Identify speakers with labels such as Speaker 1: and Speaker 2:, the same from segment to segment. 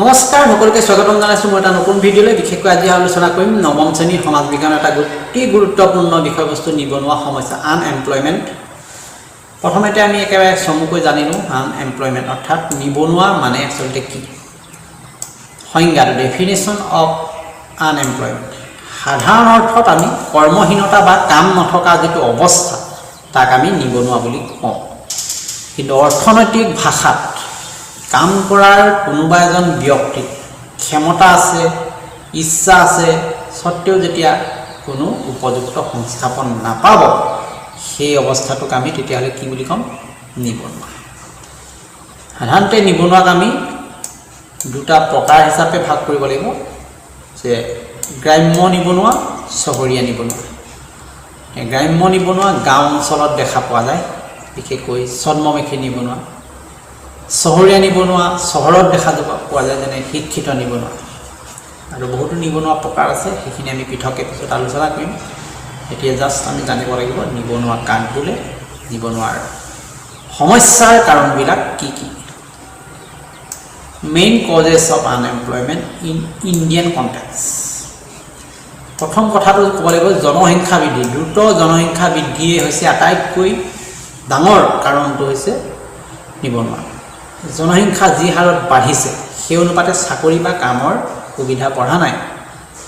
Speaker 1: নমস্কাৰ সকলোকে স্বাগতম জনাইছো মই এটা নতুন ভিডিঅলৈ বিশেষকৈ আজি আলোচনা কৰিম নৱম শ্ৰেণীৰ সমাজ বিজ্ঞানৰ এটা অতি গুৰুত্বপূৰ্ণ বিষয়বস্তু নিবনুৱা সমস্যা আনএমপ্লয়মেন্ট। প্ৰথমতে আমি একেবাৰে চমুকৈ জানিলো আনএমপ্লয়মেন্ট অৰ্থাৎ নিবনুৱা মানে আসলে কি। সংজ্ঞা ডেফিনেশ্যন অফ আনএমপ্লয়মেন্ট সাধাৰণ অৰ্থত আমি কৰ্মহীনতা বা কাম নথকা যেটো অৱস্থা তাক আমি নিবনুৱা বুলি কওঁ। কিন্তু অৰ্থনৈতিক ভাষাত কাম কৰাৰ কোনোবা এজন ব্যক্তি ক্ষমতা আছে ইচ্ছা আছে সত্ত্বেও যেতিয়া কোনো উপযুক্ত সংস্থাপন নাপাব সেই অৱস্থাটোক আমি তেতিয়াহ'লে কি বুলি ক'ম নিবনুৱা। সাধাৰণতে নিবনুৱাক আমি দুটা প্ৰকাৰ হিচাপে ভাগ কৰিব লাগিব যে গ্ৰাম্য নিবনুৱা চহৰীয়া নিবনুৱা। গ্ৰাম্য নিবনুৱা গাঁও অঞ্চলত দেখা পোৱা যায় বিশেষকৈ ছদ্মবেশী নিবনুৱা। চহৰীয়া নিবনুৱা চহৰত দেখা পোৱা যায় যেনে শিক্ষিত নিবনুৱা আৰু বহুতো নিবনুৱা প্ৰকাৰ আছে সেইখিনি আমি পৃথকে পিছত আলোচনা কৰিম। এতিয়া জাষ্ট আমি জানিব লাগিব নিবনুৱা কাক বোলে নিবনুৱাৰ সমস্যাৰ কাৰণবিলাক কি কি। Main causes of unemployment in Indian context. প্ৰথম কথাটো ক'ব লাগিব জনসংখ্যা বৃদ্ধি। দ্ৰুত জনসংখ্যা বৃদ্ধিয়ে হৈছে আটাইতকৈ ডাঙৰ কাৰণটো হৈছে নিবনুৱা। জনসংখ্যা যি হাৰত বাঢ়িছে সেই অনুপাতে চাকৰি বা কামৰ সুবিধা বঢ়া নাই,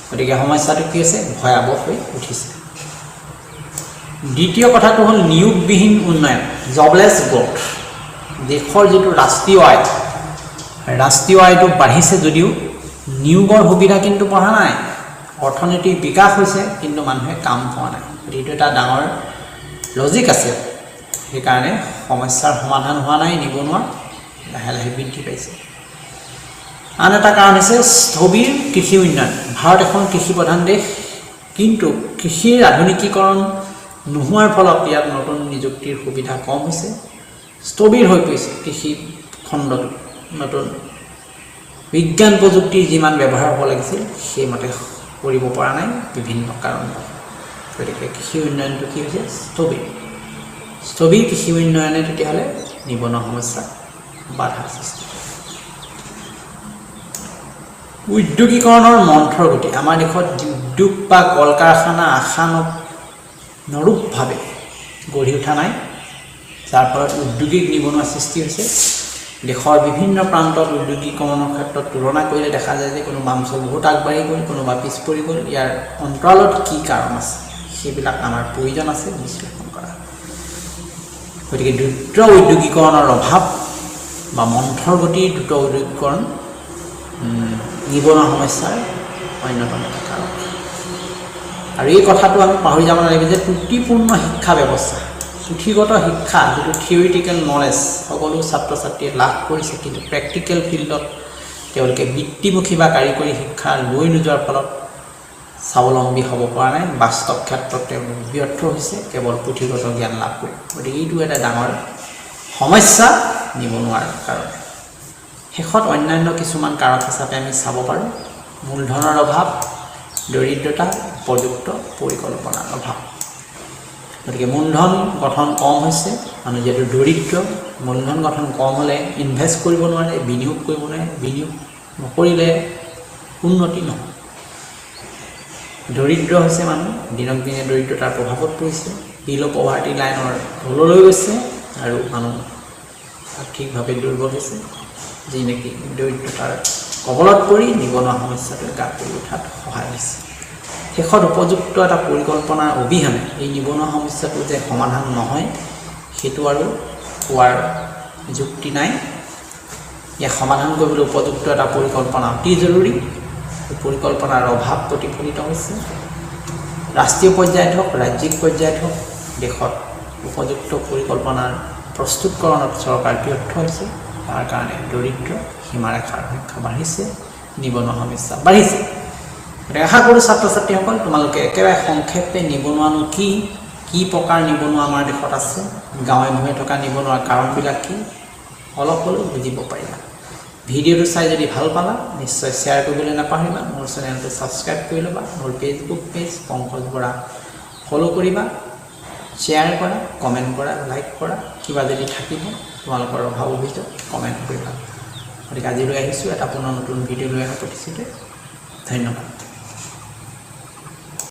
Speaker 1: গতিকে সমস্যাটো কি হৈছে ভয়াৱহ হৈ উঠিছে। দ্বিতীয় কথাটো হ'ল নিয়োগবিহীন উন্নয়ন জবলেছ গ্ৰথ। দেশৰ যিটো ৰাষ্ট্ৰীয় আয়টো বাঢ়িছে যদিও নিয়োগৰ সুবিধা কিন্তু বঢ়া নাই। অৰ্থনৈতিক বিকাশ হৈছে কিন্তু মানুহে কাম পোৱা নাই। এইটো এটা ডাঙৰ লজিক আছে। সেইকাৰণে সমস্যাৰ সমাধান হোৱা নাই, নিবনুৱা লাহে লাহে বৃদ্ধি পাইছে। আন এটা কাৰণ হৈছে স্থবিৰ কৃষি উন্নয়ন। ভাৰত এখন কৃষি প্ৰধান দেশ, কিন্তু কৃষিৰ আধুনিকীকৰণ নোহোৱাৰ ফলত ইয়াত নতুন নিযুক্তিৰ সুবিধা কম হৈছে। স্থবিৰ হৈ পৰিছে কৃষি খণ্ডটো। নতুন বিজ্ঞান প্ৰযুক্তিৰ যিমান ব্যৱহাৰ হ'ব লাগিছিল সেইমতে কৰিব পৰা নাই বিভিন্ন কাৰণ। গতিকে কৃষি উন্নয়নটো কি হৈছে স্থবিৰ কৃষি উন্নয়নে তেতিয়াহ'লে নিবনুৱা সমস্যা বাধা সৃষ্টি। উদ্যোগীকৰণৰ মন্থৰ গতি। আমাৰ দেশত উদ্যোগ বা কল কাৰখানা আশানুৰূপভাৱে গঢ়ি উঠা নাই, যাৰ ফলত উদ্যোগিক নিবনুৱা সৃষ্টি হৈছে। দেশৰ বিভিন্ন প্ৰান্তত উদ্যোগীকৰণৰ ক্ষেত্ৰত তুলনা কৰিলে দেখা যায় যে কোনোবা অঞ্চল বহুত আগবাঢ়ি গ'ল, কোনোবা পিছ পৰি গ'ল। ইয়াৰ অন্তৰালত কি কাৰণ আছে সেইবিলাক আমাৰ প্ৰয়োজন আছে বিশ্লেষণ কৰা। গতিকে দ্ৰুত উদ্যোগীকৰণৰ অভাৱ বা মন্থৰ গতিৰ দ্ৰুত উদ্যোগীকৰণ নিবনুৱা সমস্যাৰ অন্যতম এটা কাৰণ। আৰু এই কথাটো আমি পাহৰি যাব নালাগিব যে ত্ৰুটিপূৰ্ণ শিক্ষা ব্যৱস্থা, পুথিগত শিক্ষা যিটো থিয়ৰিটিকেল নলেজ সকলো ছাত্ৰ ছাত্ৰীয়ে লাভ কৰিছে, কিন্তু প্ৰেক্টিকেল ফিল্ডত তেওঁলোকে বৃত্তিমুখী বা কাৰিকৰী শিক্ষা লৈ নোযোৱাৰ ফলত স্বাৱলম্বী হ'ব পৰা নাই। বাস্তৱ ক্ষেত্ৰত তেওঁলোক ব্যৰ্থ হৈছে কেৱল পুথিগত জ্ঞান লাভ কৰি। গতিকে এইটো এটা ডাঙৰ সমস্যা নিবনুৱাৰ কাৰণে। শেষত অন্যান্য কিছুমান কাৰক হিচাপে আমি চাব পাৰোঁ মূলধনৰ অভাৱ, দৰিদ্ৰতা, উপযুক্ত পৰিকল্পনাৰ অভাৱ। গতিকে মূলধন গঠন কম হৈছে, মানুহ যিহেতু দৰিদ্ৰ, মূলধন গঠন কম হ'লে ইনভেষ্ট কৰিব নোৱাৰে, বিনিয়োগ কৰিব নোৱাৰে, বিনিয়োগ নকৰিলে উন্নতি নহয়। দৰিদ্ৰ হৈছে মানুহ, দিনক দিনে দৰিদ্ৰতাৰ প্ৰভাৱত পৰিছে, বিল' পভাৰ্টি লাইনৰ তললৈ গৈছে আৰু মানুহ আৰ্থিকভাৱে দুৰ্বল হৈছে, যি নেকি দৰিদ্ৰতাৰ কবলত পৰি নিবনুৱা সমস্যাটোৱে গা কৰি উঠাত সহায় হৈছে। শেষত উপযুক্ত এটা পৰিকল্পনাৰ অবিহনে এই নিবনুৱা সমস্যাটো যে সমাধান নহয় সেইটো আৰু কোৱাৰ যুক্তি নাই। ইয়াক সমাধান কৰিবলৈ উপযুক্ত এটা পৰিকল্পনা অতি জৰুৰী। পৰিকল্পনাৰ অভাৱ প্ৰতিফলিত হৈছে। ৰাষ্ট্ৰীয় পৰ্যায়ত হওক, ৰাজ্যিক পৰ্যায়ত হওক, দেশত উপযুক্ত পৰিকল্পনাৰ প্ৰস্তুতকৰণত চৰকাৰ ব্যৰ্থ হৈছে। তাৰ কাৰণে দৰিদ্ৰ সীমাৰেখাৰ সংখ্যা বাঢ়িছে, নিবনুৱা সমস্যা বাঢ়িছে। গতিকে আশা কৰোঁ ছাত্ৰ ছাত্ৰীসকল তোমালোকে একেবাৰে সংক্ষেপে নিবনুৱানো কি প্ৰকাৰ নিবনুৱা আমাৰ দেশত আছে, গাঁৱে ভূঞে থকা নিবনুৱাৰ কাৰণবিলাক কি অলপ হ'লেও বুজিব পাৰিবা। ভিডিঅ'টো চাই যদি ভাল পালা নিশ্চয় শ্বেয়াৰ কৰিবলৈ নাপাহৰিবা। মোৰ চেনেলটো ছাবস্ক্ৰাইব কৰি ল'বা। মোৰ Facebook page Pankaj Bora follow' কৰিবা, শ্বেয়াৰ কৰা, কমেণ্ট কৰা, লাইক কৰা। কিবা যদি থাকিব তোমালোকৰ অভাৱ অভিযোগ কমেণ্ট কৰিবা। গতিকে আজিলৈ আহিছোঁ এটা পুনৰ নতুন ভিডিঅ' লৈ অহা প্ৰতিশ্ৰুতি ধন্যবাদ।